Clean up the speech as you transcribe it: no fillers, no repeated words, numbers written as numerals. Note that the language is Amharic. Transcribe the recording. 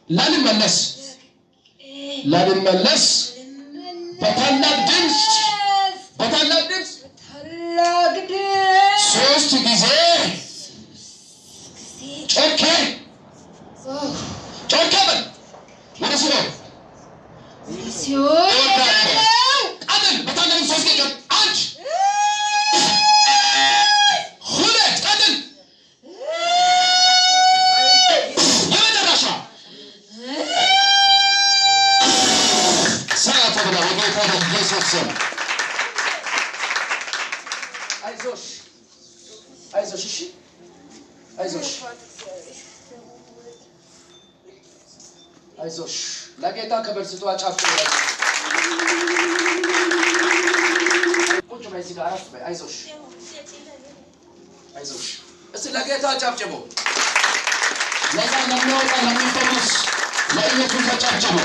ላልመለስ በታላቅ ድምፅ ሶስት ጊዜ ጮኬ በል ወደ ሲኦል ቀጥል በታላቅ ሶስት ጊዜ አንድ ሁለት ቀጥል የመጨረሻ ሰዓት ብላ ወጌታ ኢየሱስ ስም አይዞሽ እሺ አይዞሽ ለጌታ ክብር ስጡ አጫፍሩ ቁጭ በይ እዚህ ጋር አረፍ በይ አይዞሽ እስቲ ለጌታ አጫፍጭቡ ለሚያወጣ ለሚፈውስ ለኢየሱስ አጫፍጭቡ